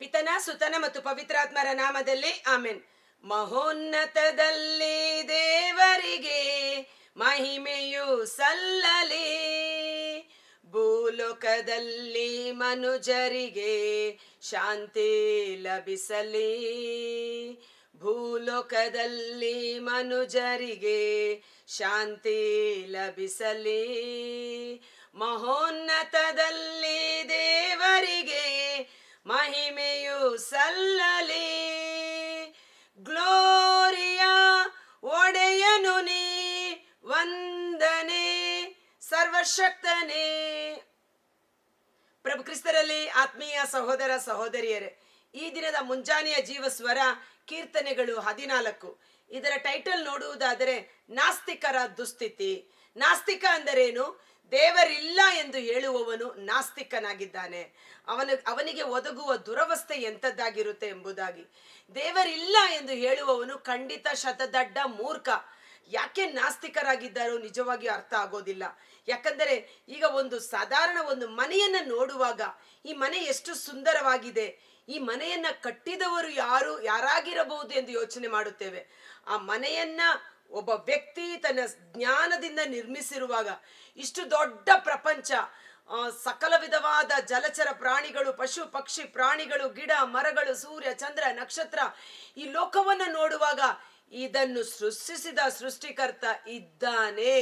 ಪಿತನ ಸುತನ ಮತ್ತು ಪವಿತ್ರಾತ್ಮರ ನಾಮದಲ್ಲಿ ಆಮೆನ್. ಮಹೋನ್ನತದಲ್ಲಿ ದೇವರಿಗೆ ಮಹಿಮೆಯು ಸಲ್ಲಲಿ, ಭೂಲೋಕದಲ್ಲಿ ಮನುಜರಿಗೆ ಶಾಂತಿ ಲಭಿಸಲಿ. ಭೂಲೋಕದಲ್ಲಿ ಮನುಜರಿಗೆ ಶಾಂತಿ ಲಭಿಸಲಿ. ಮಹೋನ್ನತದಲ್ಲಿ ದೇವರಿಗೆ ಮಹಿಮೆಯು ಸಲ್ಲಲಿ. ಗ್ಲೋರಿಯ ಒಡೆಯನು ನೀ ವಂದನೆ ಸರ್ವಶಕ್ತನೇ. ಪ್ರಭು ಕ್ರಿಸ್ತರಲ್ಲಿ ಆತ್ಮೀಯ ಸಹೋದರ ಸಹೋದರಿಯರೇ, ಈ ದಿನದ ಮುಂಜಾನೆಯ ಜೀವಸ್ವರ ಕೀರ್ತನೆಗಳು 14. ಇದರ ಟೈಟಲ್ ನೋಡುವುದಾದರೆ ನಾಸ್ತಿಕರ ದುಸ್ಥಿತಿ. ನಾಸ್ತಿಕ ಅಂದರೇನು? ದೇವರಿಲ್ಲ ಎಂದು ಹೇಳುವವನು ನಾಸ್ತಿಕನಾಗಿದ್ದಾನೆ. ಅವನಿಗೆ ಒದಗುವ ದುರವಸ್ಥೆ ಎಂಥದ್ದಾಗಿರುತ್ತೆ ಎಂಬುದಾಗಿ. ದೇವರಿಲ್ಲ ಎಂದು ಹೇಳುವವನು ಖಂಡಿತ ಶತದಡ್ಡ ಮೂರ್ಖ. ಯಾಕೆ ನಾಸ್ತಿಕರಾಗಿದ್ದಾರೋ ನಿಜವಾಗಿ ಅರ್ಥ ಆಗೋದಿಲ್ಲ. ಯಾಕಂದರೆ ಈಗ ಸಾಧಾರಣ ಒಂದು ಮನೆಯನ್ನ ನೋಡುವಾಗ ಈ ಮನೆ ಎಷ್ಟು ಸುಂದರವಾಗಿದೆ, ಈ ಮನೆಯನ್ನ ಕಟ್ಟಿದವರು ಯಾರಾಗಿರಬಹುದು ಎಂದು ಯೋಚನೆ ಮಾಡುತ್ತೇವೆ. ಆ ಮನೆಯನ್ನ ಒಬ್ಬ ವ್ಯಕ್ತಿ ತನ್ನ ಜ್ಞಾನದಿಂದ ನಿರ್ಮಿಸಿರುವಾಗ ಇಷ್ಟು ದೊಡ್ಡ ಪ್ರಪಂಚ, ಸಕಲ ವಿಧವಾದ ಜಲಚರ ಪ್ರಾಣಿಗಳು, ಪಶು ಪಕ್ಷಿ ಪ್ರಾಣಿಗಳು, ಗಿಡ ಮರಗಳು, ಸೂರ್ಯ ಚಂದ್ರ ನಕ್ಷತ್ರ, ಈ ಲೋಕವನ್ನ ನೋಡುವಾಗ ಇದನ್ನು ಸೃಷ್ಟಿಸಿದ ಸೃಷ್ಟಿಕರ್ತ ಇದ್ದಾನೆ.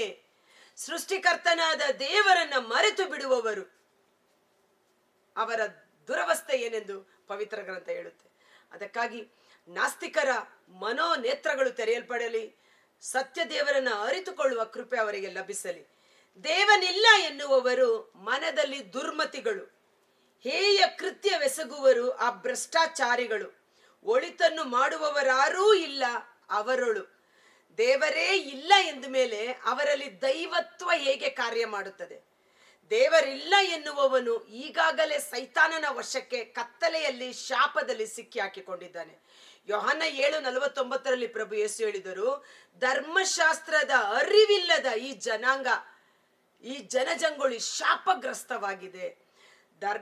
ಸೃಷ್ಟಿಕರ್ತನಾದ ದೇವರನ್ನ ಮರೆತು ಬಿಡುವವರು, ಅವರ ದುರವಸ್ಥೆ ಏನೆಂದು ಪವಿತ್ರ ಗ್ರಂಥ ಹೇಳುತ್ತೆ. ಅದಕ್ಕಾಗಿ ನಾಸ್ತಿಕರ ಮನೋನೇತ್ರಗಳು ತೆರೆಯಲ್ಪಡಲಿ, ಸತ್ಯ ದೇವರನ್ನ ಅರಿತುಕೊಳ್ಳುವ ಕೃಪೆ ಅವರಿಗೆ ಲಭಿಸಲಿ. ದೇವನಿಲ್ಲ ಎನ್ನುವವರು ಮನದಲ್ಲಿ ದುರ್ಮತಿಗಳು, ಹೇಯ ಕೃತ್ಯವೆಸಗುವರು, ಆ ಭ್ರಷ್ಟಾಚಾರಿಗಳು, ಒಳಿತನ್ನು ಮಾಡುವವರಾರೂ ಇಲ್ಲ ಅವರೊಳು. ದೇವರೇ ಇಲ್ಲ ಎಂದ ಮೇಲೆ ಅವರಲ್ಲಿ ದೈವತ್ವ ಹೇಗೆ ಕಾರ್ಯ ಮಾಡುತ್ತದೆ? ದೇವರಿಲ್ಲ ಎನ್ನುವವನು ಈಗಾಗಲೇ ಸೈತಾನನ ವಶಕ್ಕೆ ಕತ್ತಲೆಯಲ್ಲಿ ಶಾಪದಲ್ಲಿ ಸಿಕ್ಕಿ ಹಾಕಿಕೊಂಡಿದ್ದಾನೆ. ಯೋಹಾನ 7:49 ಪ್ರಭು ಯೇಸು ಹೇಳಿದರು, ಧರ್ಮಶಾಸ್ತ್ರದ ಅರಿವಿಲ್ಲದ ಈ ಜನಾಂಗ, ಈ ಜನಜಂಗುಳಿ ಶಾಪಗ್ರಸ್ತವಾಗಿದೆ.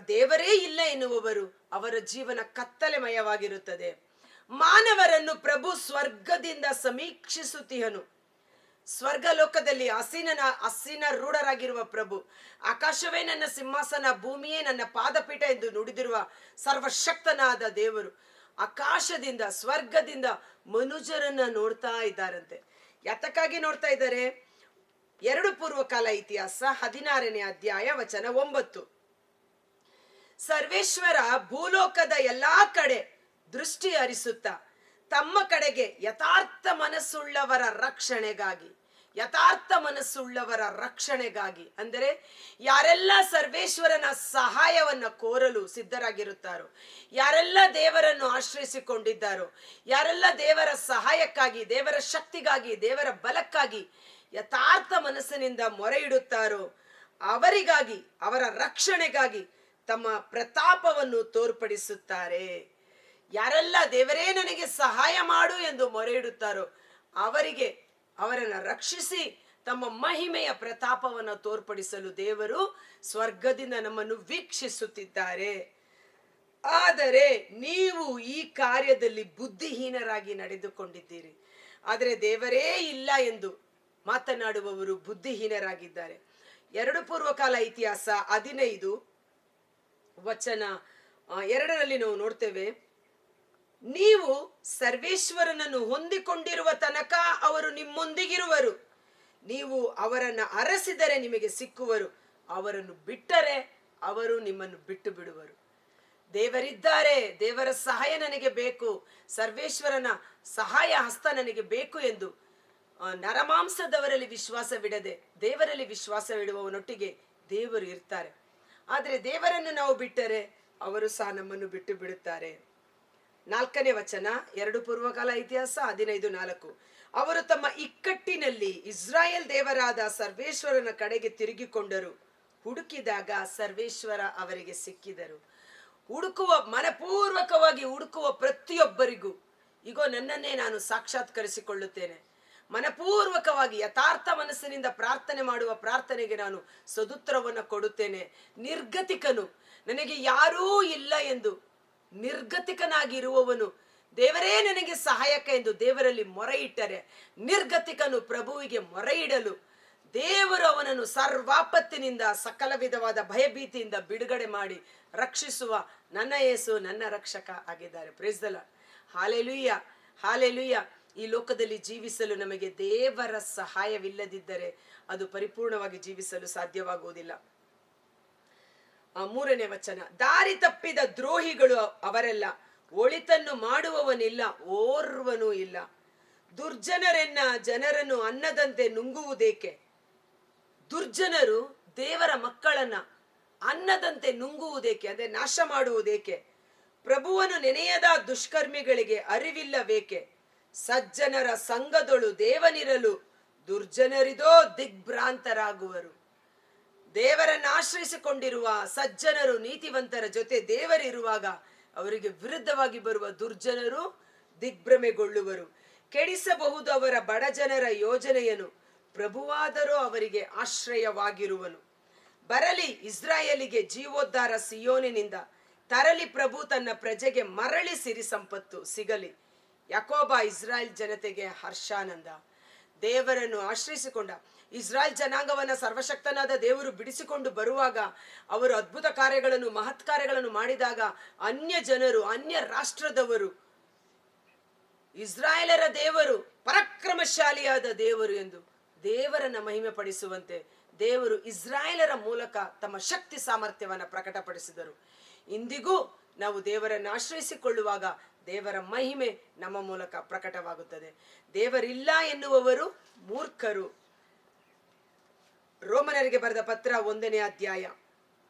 ದೇವರೇ ಇಲ್ಲ ಎನ್ನುವವರು ಅವರ ಜೀವನ ಕತ್ತಲೆಮಯವಾಗಿರುತ್ತದೆ. ಮಾನವರನ್ನು ಪ್ರಭು ಸ್ವರ್ಗದಿಂದ ಸಮೀಕ್ಷಿಸುತ್ತಿಹನು. ಸ್ವರ್ಗಲೋಕದಲ್ಲಿ ಹಸಿನ ರೂಢರಾಗಿರುವ ಪ್ರಭು, ಆಕಾಶವೇ ನನ್ನ ಸಿಂಹಾಸನ, ಭೂಮಿಯೇ ನನ್ನ ಪಾದಪೀಠ ಎಂದು ನುಡಿದಿರುವ ಸರ್ವಶಕ್ತನಾದ ದೇವರು ಆಕಾಶದಿಂದ ಸ್ವರ್ಗದಿಂದ ಮನುಜರನ್ನ ನೋಡ್ತಾ ಇದ್ದಾರಂತೆ. ಯಾತಕ್ಕಾಗಿ ನೋಡ್ತಾ ಇದ್ದಾರೆ? 2 ಪೂರ್ವಕಾಲ ಇತಿಹಾಸ 16ನೇ ಅಧ್ಯಾಯ ವಚನ 9. ಸರ್ವೇಶ್ವರ ಭೂಲೋಕದ ಎಲ್ಲಾ ಕಡೆ ದೃಷ್ಟಿ ಹರಿಸುತ್ತಾ ತಮ್ಮ ಕಡೆಗೆ ಯಥಾರ್ಥ ಮನಸ್ಸುಳ್ಳವರ ರಕ್ಷಣೆಗಾಗಿ ಅಂದರೆ ಯಾರೆಲ್ಲ ಸರ್ವೇಶ್ವರನ ಸಹಾಯವನ್ನ ಕೋರಲು ಸಿದ್ಧರಾಗಿರುತ್ತಾರೋ, ಯಾರೆಲ್ಲ ದೇವರನ್ನು ಆಶ್ರಯಿಸಿಕೊಂಡಿದ್ದಾರೋ, ಯಾರೆಲ್ಲ ದೇವರ ಸಹಾಯಕ್ಕಾಗಿ, ದೇವರ ಶಕ್ತಿಗಾಗಿ, ದೇವರ ಬಲಕ್ಕಾಗಿ ಯಥಾರ್ಥ ಮನಸ್ಸಿನಿಂದ ಮೊರೆ ಇಡುತ್ತಾರೋ ಅವರಿಗಾಗಿ, ಅವರ ರಕ್ಷಣೆಗಾಗಿ ತಮ್ಮ ಪ್ರತಾಪವನ್ನು ತೋರ್ಪಡಿಸುತ್ತಾರೆ. ಯಾರೆಲ್ಲ ದೇವರೇ ನನಗೆ ಸಹಾಯ ಮಾಡು ಎಂದು ಮೊರೆ ಇಡುತ್ತಾರೋ ಅವರಿಗೆ ಅವರನ್ನು ರಕ್ಷಿಸಿ ತಮ್ಮ ಮಹಿಮೆಯ ಪ್ರತಾಪವನ್ನು ತೋರ್ಪಡಿಸಲು ದೇವರು ಸ್ವರ್ಗದಿಂದ ನಮ್ಮನ್ನು ವೀಕ್ಷಿಸುತ್ತಿದ್ದಾರೆ. ಆದರೆ ನೀವು ಈ ಕಾರ್ಯದಲ್ಲಿ ಬುದ್ಧಿಹೀನರಾಗಿ ನಡೆದುಕೊಂಡಿದ್ದೀರಿ. ಆದರೆ ದೇವರೇ ಇಲ್ಲ ಎಂದು ಮಾತನಾಡುವವರು ಬುದ್ಧಿಹೀನರಾಗಿದ್ದಾರೆ. 2 ಪೂರ್ವಕಾಲ ಇತಿಹಾಸ 15 ವಚನ 2 ನಾವು ನೋಡ್ತೇವೆ, ನೀವು ಸರ್ವೇಶ್ವರನನ್ನು ಹೊಂದಿಕೊಂಡಿರುವ ತನಕ ಅವರು ನಿಮ್ಮೊಂದಿಗಿರುವರು. ನೀವು ಅವರನ್ನು ಅರಸಿದರೆ ನಿಮಗೆ ಸಿಕ್ಕುವರು, ಅವರನ್ನು ಬಿಟ್ಟರೆ ಅವರು ನಿಮ್ಮನ್ನು ಬಿಟ್ಟು ಬಿಡುವರು. ದೇವರಿದ್ದಾರೆ, ದೇವರ ಸಹಾಯ ನನಗೆ ಬೇಕು, ಸರ್ವೇಶ್ವರನ ಸಹಾಯ ಹಸ್ತ ನನಗೆ ಬೇಕು ಎಂದು ನರಮಾಂಸದವರಲ್ಲಿ ವಿಶ್ವಾಸವಿಡದೆ ದೇವರಲ್ಲಿ ವಿಶ್ವಾಸವಿಡುವವನೊಟ್ಟಿಗೆ ದೇವರು ಇರ್ತಾರೆ. ಆದರೆ ದೇವರನ್ನು ನಾವು ಬಿಟ್ಟರೆ ಅವರು ಸಹ ನಮ್ಮನ್ನು ಬಿಟ್ಟು ಬಿಡುತ್ತಾರೆ. 4ನೇ ವಚನ 2 ಪೂರ್ವಕಾಲ ಇತಿಹಾಸ 15:4. ಅವರು ತಮ್ಮ ಇಕ್ಕಟ್ಟಿನಲ್ಲಿ ಇಸ್ರಾಯೇಲ್ ದೇವರಾದ ಸರ್ವೇಶ್ವರನ ಕಡೆಗೆ ತಿರುಗಿಕೊಂಡರು, ಹುಡುಕಿದಾಗ ಸರ್ವೇಶ್ವರ ಅವರಿಗೆ ಸಿಕ್ಕಿದರು. ಮನಪೂರ್ವಕವಾಗಿ ಹುಡುಕುವ ಪ್ರತಿಯೊಬ್ಬರಿಗೂ ಈಗೋ ನನ್ನನ್ನೇ ನಾನು ಸಾಕ್ಷಾತ್ಕರಿಸಿಕೊಳ್ಳುತ್ತೇನೆ. ಮನಪೂರ್ವಕವಾಗಿ ಯಥಾರ್ಥ ಮನಸ್ಸಿನಿಂದ ಪ್ರಾರ್ಥನೆ ಮಾಡುವ ಪ್ರಾರ್ಥನೆಗೆ ನಾನು ಸದುತ್ತರವನ್ನು ಕೊಡುತ್ತೇನೆ. ನಿರ್ಗತಿಕನು, ನನಗೆ ಯಾರೂ ಇಲ್ಲ ಎಂದು ನಿರ್ಗತಿಕನಾಗಿರುವವನು ದೇವರೇ ನನಗೆ ಸಹಾಯಕ ಎಂದು ದೇವರಲ್ಲಿ ಮೊರೆ ಇಟ್ಟರೆ, ನಿರ್ಗತಿಕನು ಪ್ರಭುವಿಗೆ ಮೊರೆ ಇಡಲು ದೇವರು ಅವನನ್ನು ಸರ್ವಾಪತ್ತಿನಿಂದ ಸಕಲ ವಿಧವಾದ ಭಯಭೀತಿಯಿಂದ ಬಿಡುಗಡೆ ಮಾಡಿ ರಕ್ಷಿಸುವ ನನ್ನ ಯೇಸು ನನ್ನ ರಕ್ಷಕ ಆಗಿದ್ದಾರೆ. Praise the lord. Hallelujah, hallelujah. ಈ ಲೋಕದಲ್ಲಿ ಜೀವಿಸಲು ನಮಗೆ ದೇವರ ಸಹಾಯವಿಲ್ಲದಿದ್ದರೆ ಅದು ಪರಿಪೂರ್ಣವಾಗಿ ಜೀವಿಸಲು ಸಾಧ್ಯವಾಗುವುದಿಲ್ಲ. 3ನೇ ವಚನ, ದಾರಿ ತಪ್ಪಿದ ದ್ರೋಹಿಗಳು ಅವರೆಲ್ಲ, ಒಳಿತನ್ನು ಮಾಡುವವನಿಲ್ಲ, ಓರ್ವನೂ ಇಲ್ಲ. ದುರ್ಜನರೆನ್ನ ಜನರನ್ನು ಅನ್ನದಂತೆ ನುಂಗುವುದೇಕೆ? ದುರ್ಜನರು ದೇವರ ಮಕ್ಕಳನ್ನ ಅನ್ನದಂತೆ ನುಂಗುವುದೇಕೆ, ಅಂದ್ರೆ ನಾಶ ಮಾಡುವುದೇಕೆ? ಪ್ರಭುವನ್ನು ನೆನೆಯದ ದುಷ್ಕರ್ಮಿಗಳಿಗೆ ಅರಿವಿಲ್ಲವೇಕೆ? ಸಜ್ಜನರ ಸಂಘದೊಳು ದೇವನಿರಲು ದುರ್ಜನರಿದೋ ದಿಗ್ಭ್ರಾಂತರಾಗುವರು. ದೇವರನ್ನು ಆಶ್ರಯಿಸಿಕೊಂಡಿರುವ ಸಜ್ಜನರು ನೀತಿವಂತರ ಜೊತೆ ದೇವರಿರುವಾಗ ಅವರಿಗೆ ವಿರುದ್ಧವಾಗಿ ಬರುವ ದುರ್ಜನರು ದಿಗ್ಭ್ರಮೆಗೊಳ್ಳುವರು. ಕೆಡಿಸಬಹುದು ಅವರ ಬಡಜನರ ಯೋಜನೆಯನ್ನು, ಪ್ರಭುವಾದರೂ ಅವರಿಗೆ ಆಶ್ರಯವಾಗಿರುವನು. ಬರಲಿ ಇಸ್ರಾಯೇಲಿಗೆ ಜೀವೋದ್ಧಾರ ಸಿಯೋನಿನಿಂದ, ತರಲಿ ಪ್ರಭು ತನ್ನ ಪ್ರಜೆಗೆ ಮರಳಿ ಸಿರಿ ಸಂಪತ್ತು ಸಿಗಲಿ. ಯಾಕೋಬ ಇಸ್ರಾಯೇಲ್ ಜನತೆಗೆ ಹರ್ಷಾನಂದ. ದೇವರನ್ನು ಆಶ್ರಯಿಸಿಕೊಂಡ ಇಸ್ರಾಯೇಲ್ ಜನಾಂಗವನ್ನ ಸರ್ವಶಕ್ತನಾದ ದೇವರು ಬಿಡಿಸಿಕೊಂಡು ಬರುವಾಗ, ಅವರು ಅದ್ಭುತ ಕಾರ್ಯಗಳನ್ನು ಮಹತ್ ಕಾರ್ಯಗಳನ್ನು ಮಾಡಿದಾಗ ಅನ್ಯ ಜನರು, ಅನ್ಯ ರಾಷ್ಟ್ರದವರು ಇಸ್ರಾಯೇಲರ ದೇವರು ಪರಾಕ್ರಮಶಾಲಿಯಾದ ದೇವರು ಎಂದು ದೇವರನ್ನ ಮಹಿಮೆ ಪಡಿಸುವಂತೆ ದೇವರು ಇಸ್ರಾಯೇಲರ ಮೂಲಕ ತಮ್ಮ ಶಕ್ತಿ ಸಾಮರ್ಥ್ಯವನ್ನ ಪ್ರಕಟಪಡಿಸಿದರು. ಇಂದಿಗೂ ನಾವು ದೇವರನ್ನು ಆಶ್ರಯಿಸಿಕೊಳ್ಳುವಾಗ ದೇವರ ಮಹಿಮೆ ನಮ್ಮ ಮೂಲಕ ಪ್ರಕಟವಾಗುತ್ತದೆ. ದೇವರಿಲ್ಲ ಎನ್ನುವವರು ಮೂರ್ಖರು. ರೋಮನರಿಗೆ ಬರೆದ ಪತ್ರ 1ನೇ ಅಧ್ಯಾಯ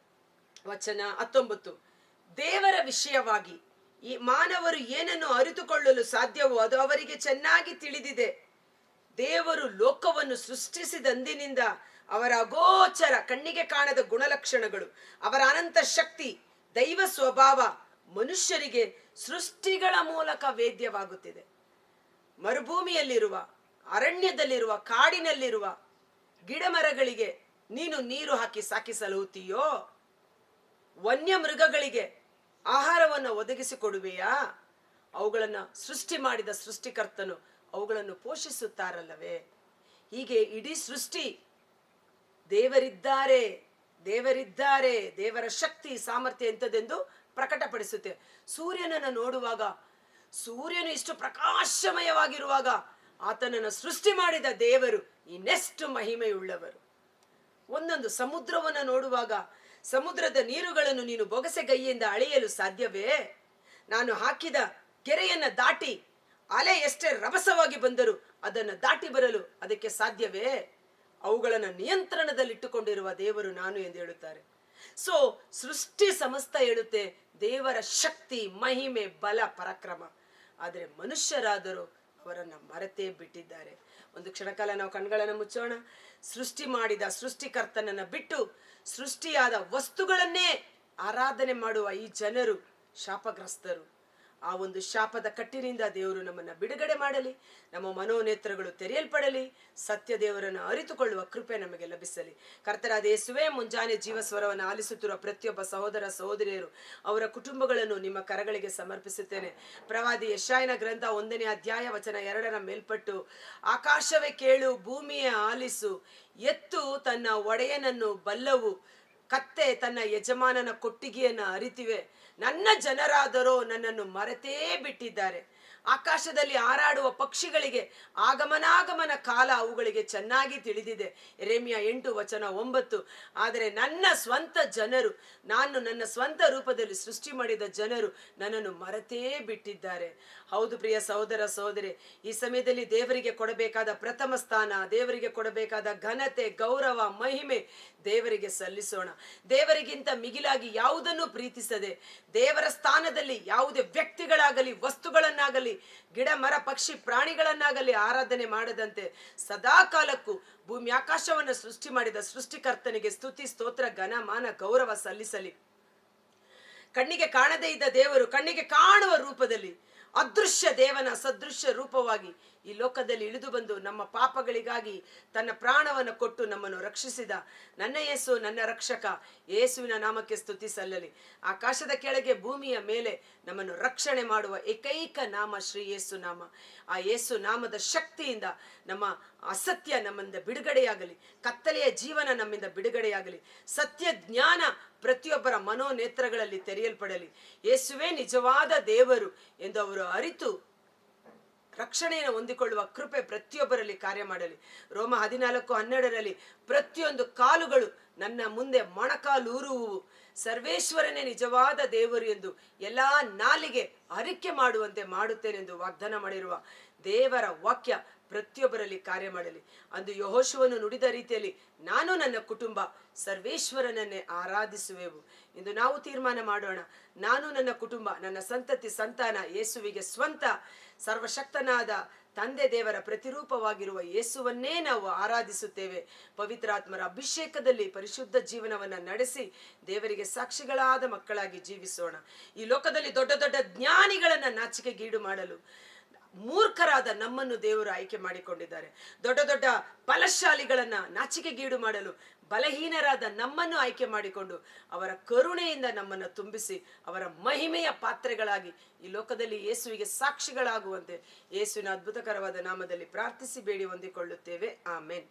ವಚನ 19, ದೇವರ ವಿಷಯವಾಗಿ ಈ ಮಾನವರು ಏನನ್ನು ಅರಿತುಕೊಳ್ಳಲು ಸಾಧ್ಯವೋ ಅದು ಅವರಿಗೆ ಚೆನ್ನಾಗಿ ತಿಳಿದಿದೆ. ದೇವರು ಲೋಕವನ್ನು ಸೃಷ್ಟಿಸಿದಂದಿನಿಂದ ಅವರ ಅಗೋಚರ ಕಣ್ಣಿಗೆ ಕಾಣದ ಗುಣಲಕ್ಷಣಗಳು, ಅವರ ಅನಂತ ಶಕ್ತಿ, ದೈವ ಸ್ವಭಾವ ಮನುಷ್ಯರಿಗೆ ಸೃಷ್ಟಿಗಳ ಮೂಲಕ ವೇದ್ಯವಾಗುತ್ತಿದೆ. ಮರುಭೂಮಿಯಲ್ಲಿರುವ, ಅರಣ್ಯದಲ್ಲಿರುವ, ಕಾಡಿನಲ್ಲಿರುವ ಗಿಡ ಮರಗಳಿಗೆ ನೀನು ನೀರು ಹಾಕಿ ಸಾಕಿ ಸಲಹುತ್ತೀಯೋ? ವನ್ಯ ಮೃಗಗಳಿಗೆ ಆಹಾರವನ್ನು ಒದಗಿಸಿಕೊಡುವೆಯಾ? ಅವುಗಳನ್ನು ಸೃಷ್ಟಿ ಮಾಡಿದ ಸೃಷ್ಟಿಕರ್ತನು ಅವುಗಳನ್ನು ಪೋಷಿಸುತ್ತಾರಲ್ಲವೇ? ಹೀಗೆ ಇಡೀ ಸೃಷ್ಟಿ ದೇವರಿದ್ದಾರೆ, ದೇವರಿದ್ದಾರೆ, ದೇವರ ಶಕ್ತಿ ಸಾಮರ್ಥ್ಯ ಎಂಥದೆಂದು ಪ್ರಕಟಪಡಿಸುತ್ತೆ. ಸೂರ್ಯನನ್ನು ನೋಡುವಾಗ, ಸೂರ್ಯನು ಇಷ್ಟು ಪ್ರಕಾಶಮಯವಾಗಿರುವಾಗ ಆತನನ್ನು ಸೃಷ್ಟಿ ಮಾಡಿದ ದೇವರು ಇನ್ನೆಷ್ಟು ಮಹಿಮೆಯುಳ್ಳವರು. ಒಂದೊಂದು ಸಮುದ್ರವನ್ನು ನೋಡುವಾಗ, ಸಮುದ್ರದ ನೀರುಗಳನ್ನು ನೀನು ಬೊಗಸೆಗೈಯಿಂದ ಅಳೆಯಲು ಸಾಧ್ಯವೇ? ನಾನು ಹಾಕಿದ ಕೆರೆಯನ್ನ ದಾಟಿ ಅಲೆ ಎಷ್ಟೇ ರಭಸವಾಗಿ ಬಂದರೂ ಅದನ್ನು ದಾಟಿ ಬರಲು ಅದಕ್ಕೆ ಸಾಧ್ಯವೇ? ಅವುಗಳನ್ನು ನಿಯಂತ್ರಣದಲ್ಲಿಟ್ಟುಕೊಂಡಿರುವ ದೇವರು ನಾನು ಎಂದು ಹೇಳುತ್ತಾರೆ. ಸೊ ಸೃಷ್ಟಿ ಸಮಸ್ತ ಹೇಳುತ್ತೆ ದೇವರ ಶಕ್ತಿ, ಮಹಿಮೆ, ಬಲ, ಪರಾಕ್ರಮ. ಆದರೆ ಮನುಷ್ಯರಾದರೂ ಅವರನ್ನು ಮರೆತೇ ಬಿಟ್ಟಿದ್ದಾರೆ. ಒಂದು ಕ್ಷಣಕಾಲ ನಾವು ಕಣ್ಗಳನ್ನು ಮುಚ್ಚೋಣ. ಸೃಷ್ಟಿ ಮಾಡಿದ ಸೃಷ್ಟಿಕರ್ತನನ್ನ ಬಿಟ್ಟು ಸೃಷ್ಟಿಯಾದ ವಸ್ತುಗಳನ್ನೇ ಆರಾಧನೆ ಮಾಡುವ ಈ ಜನರು ಶಾಪಗ್ರಸ್ತರು. ಆ ಒಂದು ಶಾಪದ ಕಟ್ಟಿನಿಂದ ದೇವರು ನಮ್ಮನ್ನು ಬಿಡುಗಡೆ ಮಾಡಲಿ, ನಮ್ಮ ಮನೋನೇತ್ರಗಳು ತೆರೆಯಲ್ಪಡಲಿ, ಸತ್ಯ ದೇವರನ್ನು ಅರಿತುಕೊಳ್ಳುವ ಕೃಪೆ ನಮಗೆ ಲಭಿಸಲಿ. ಕರ್ತರಾದ ಯೇಸುವೇ, ಮುಂಜಾನೆ ಜೀವಸ್ವರವನ್ನು ಆಲಿಸುತ್ತಿರುವ ಪ್ರತಿಯೊಬ್ಬ ಸಹೋದರ ಸಹೋದರಿಯರು, ಅವರ ಕುಟುಂಬಗಳನ್ನು ನಿಮ್ಮ ಕರಗಳಿಗೆ ಸಮರ್ಪಿಸುತ್ತೇನೆ. ಪ್ರವಾದಿ ಯೆಶಾಯನ ಗ್ರಂಥ 1ನೇ ಅಧ್ಯಾಯ ವಚನ 2ರ ಮೇಲ್ಪಟ್ಟು, ಆಕಾಶವೇ ಕೇಳು, ಭೂಮಿಯೇ ಆಲಿಸು, ಎತ್ತು ತನ್ನ ಒಡೆಯನನ್ನು ಬಲ್ಲವು, ಕತ್ತೆ ತನ್ನ ಯಜಮಾನನ ಕೊಟ್ಟಿಗೆಯನ್ನು ಅರಿತಿವೆ. ನನ್ನ ಜನರಾದರೋ ನನ್ನನ್ನು ಮರೆತೇ ಬಿಟ್ಟಿದ್ದಾರೆ. ಆಕಾಶದಲ್ಲಿ ಹಾರಾಡುವ ಪಕ್ಷಿಗಳಿಗೆ ಆಗಮನಾಗಮನ ಕಾಲ ಅವುಗಳಿಗೆ ಚೆನ್ನಾಗಿ ತಿಳಿದಿದೆ. ಯೆರೆಮೀಯ 8 ವಚನ 9. ಆದರೆ ನನ್ನ ಸ್ವಂತ ಜನರು, ನಾನು ನನ್ನ ಸ್ವಂತ ರೂಪದಲ್ಲಿ ಸೃಷ್ಟಿ ಮಾಡಿದ ಜನರು ನನ್ನನ್ನು ಮರೆತೇ ಬಿಟ್ಟಿದ್ದಾರೆ. ಹೌದು ಪ್ರಿಯ ಸಹೋದರ ಸಹೋದರಿ, ಈ ಸಮಯದಲ್ಲಿ ದೇವರಿಗೆ ಕೊಡಬೇಕಾದ ಪ್ರಥಮ ಸ್ಥಾನ, ದೇವರಿಗೆ ಕೊಡಬೇಕಾದ ಘನತೆ, ಗೌರವ, ಮಹಿಮೆ ದೇವರಿಗೆ ಸಲ್ಲಿಸೋಣ. ದೇವರಿಗಿಂತ ಮಿಗಿಲಾಗಿ ಯಾವುದನ್ನು ಪ್ರೀತಿಸದೆ, ದೇವರ ಸ್ಥಾನದಲ್ಲಿ ಯಾವುದೇ ವ್ಯಕ್ತಿಗಳಾಗಲಿ, ವಸ್ತುಗಳನ್ನಾಗಲಿ, ಗಿಡ ಮರ ಪಕ್ಷಿ ಪ್ರಾಣಿಗಳನ್ನಾಗಲಿ ಆರಾಧನೆ ಮಾಡದಂತೆ ಸದಾ ಕಾಲಕ್ಕೂ ಭೂಮಿ ಆಕಾಶವನ್ನು ಸೃಷ್ಟಿ ಮಾಡಿದ ಸೃಷ್ಟಿಕರ್ತನಿಗೆ ಸ್ತುತಿ, ಸ್ತೋತ್ರ, ಘನ, ಮಾನ, ಗೌರವ ಸಲ್ಲಿಸಲಿ. ಕಣ್ಣಿಗೆ ಕಾಣದೇ ಇದ್ದ ದೇವರು ಕಣ್ಣಿಗೆ ಕಾಣುವ ರೂಪದಲ್ಲಿ ಅದೃಶ್ಯ ದೇವನ ಸದೃಶ್ಯ ರೂಪವಾಗಿ ಈ ಲೋಕದಲ್ಲಿ ಇಳಿದು ಬಂದು ನಮ್ಮ ಪಾಪಗಳಿಗಾಗಿ ತನ್ನ ಪ್ರಾಣವನ್ನು ಕೊಟ್ಟು ನಮ್ಮನ್ನು ರಕ್ಷಿಸಿದ ನನ್ನ ಯೇಸು ನನ್ನ ರಕ್ಷಕ. ಯೇಸುವಿನ ನಾಮಕ್ಕೆ ಸ್ತುತಿ ಸಲ್ಲಲಿ. ಆಕಾಶದ ಕೆಳಗೆ ಭೂಮಿಯ ಮೇಲೆ ನಮ್ಮನ್ನು ರಕ್ಷಣೆ ಮಾಡುವ ಏಕೈಕ ನಾಮ ಶ್ರೀ ಯೇಸು ನಾಮ. ಆ ಯೇಸು ನಾಮದ ಶಕ್ತಿಯಿಂದ ನಮ್ಮ ಅಸತ್ಯ ನಮ್ಮಿಂದ ಬಿಡುಗಡೆಯಾಗಲಿ, ಕತ್ತಲೆಯ ಜೀವನ ನಮ್ಮಿಂದ ಬಿಡುಗಡೆಯಾಗಲಿ, ಸತ್ಯ ಜ್ಞಾನ ಪ್ರತಿಯೊಬ್ಬರ ಮನೋನೇತ್ರಗಳಲ್ಲಿ ತೆರೆಯಲ್ಪಡಲಿ. ಯೇಸುವೇ ನಿಜವಾದ ದೇವರು ಎಂದು ಅವರು ಅರಿತು ರಕ್ಷಣೆಯನ್ನು ಹೊಂದಿಕೊಳ್ಳುವ ಕೃಪೆ ಪ್ರತಿಯೊಬ್ಬರಲ್ಲಿ ಕಾರ್ಯ ಮಾಡಲಿ. ರೋಮ 14:12 ಪ್ರತಿಯೊಂದು ಕಾಲುಗಳು ನನ್ನ ಮುಂದೆ ಮೊಣಕಾಲೂರುವುವು, ಸರ್ವೇಶ್ವರನೇ ನಿಜವಾದ ದೇವರು ಎಂದು ಎಲ್ಲಾ ನಾಲಿಗೆ ಅರಿಕೆ ಮಾಡುವಂತೆ ಮಾಡುತ್ತೇನೆಂದು ವಾಗ್ದಾನ ಮಾಡಿರುವ ದೇವರ ವಾಕ್ಯ ಪ್ರತಿಯೊಬ್ಬರಲ್ಲಿ ಕಾರ್ಯ ಮಾಡಲಿ. ಅಂದು ಯೆಹೋಶುವನು ನುಡಿದ ರೀತಿಯಲ್ಲಿ ನಾನು ನನ್ನ ಕುಟುಂಬ ಸರ್ವೇಶ್ವರನನ್ನೇ ಆರಾಧಿಸುವೆವು. ಇಂದು ನಾವು ತೀರ್ಮಾನ ಮಾಡೋಣ, ನಾನು ನನ್ನ ಕುಟುಂಬ ನನ್ನ ಸಂತತಿ ಸಂತಾನ ಯೇಸುವಿಗೆ ಸ್ವಂತ. ಸರ್ವಶಕ್ತನಾದ ತಂದೆ ದೇವರ ಪ್ರತಿರೂಪವಾಗಿರುವ ಯೇಸುವನ್ನೇ ನಾವು ಆರಾಧಿಸುತ್ತೇವೆ. ಪವಿತ್ರಾತ್ಮರ ಅಭಿಷೇಕದಲ್ಲಿ ಪರಿಶುದ್ಧ ಜೀವನವನ್ನು ನಡೆಸಿ ದೇವರಿಗೆ ಸಾಕ್ಷಿಗಳಾದ ಮಕ್ಕಳಾಗಿ ಜೀವಿಸೋಣ. ಈ ಲೋಕದಲ್ಲಿ ದೊಡ್ಡ ದೊಡ್ಡ ಜ್ಞಾನಿಗಳನ್ನ ನಾಚಿಕೆಗೀಡು ಮಾಡಲು ಮೂರ್ಖರಾದ ನಮ್ಮನ್ನು ದೇವರು ಆಯ್ಕೆ ಮಾಡಿಕೊಂಡಿದ್ದಾರೆ. ದೊಡ್ಡ ದೊಡ್ಡ ಬಲಶಾಲಿಗಳನ್ನ ನಾಚಿಕೆಗೀಡು ಮಾಡಲು ಬಲಹೀನರಾದ ನಮ್ಮನ್ನು ಆಯ್ಕೆ ಮಾಡಿಕೊಂಡು ಅವರ ಕರುಣೆಯಿಂದ ನಮ್ಮನ್ನು ತುಂಬಿಸಿ ಅವರ ಮಹಿಮೆಯ ಪಾತ್ರೆಗಳಾಗಿ ಈ ಲೋಕದಲ್ಲಿ ಯೇಸುವಿಗೆ ಸಾಕ್ಷಿಗಳಾಗುವಂತೆ ಯೇಸುವಿನ ಅದ್ಭುತಕರವಾದ ನಾಮದಲ್ಲಿ ಪ್ರಾರ್ಥಿಸಿ ಬೇಡಿ ಹೊಂದಿಕೊಳ್ಳುತ್ತೇವೆ. ಆಮೇನ್.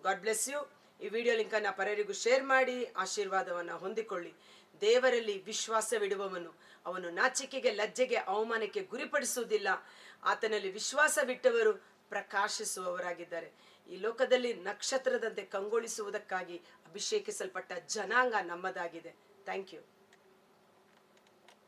God bless you. ಈ ವಿಡಿಯೋ ಲಿಂಕನ್ನು ಪರರಿಗೂ ಶೇರ್ ಮಾಡಿ ಆಶೀರ್ವಾದವನ್ನು ಹೊಂದಿಕೊಳ್ಳಿ. ದೇವರಲ್ಲಿ ವಿಶ್ವಾಸವಿಡುವವನು ಅವನು ನಾಚಿಕೆಗೆ ಲಜ್ಜೆಗೆ ಅವಮಾನಕ್ಕೆ ಗುರಿಪಡಿಸುವುದಿಲ್ಲ. ಆತನಲ್ಲಿ ವಿಶ್ವಾಸವಿಟ್ಟವರು ಪ್ರಕಾಶಿಸುವವರಾಗಿದ್ದಾರೆ. ಈ ಲೋಕದಲ್ಲಿ ನಕ್ಷತ್ರದಂತೆ ಕಂಗೊಳಿಸುವುದಕ್ಕಾಗಿ ಅಭಿಷೇಕಿಸಲ್ಪಟ್ಟ ಜನಾಂಗ ನಮ್ಮದಾಗಿದೆ. Thank you.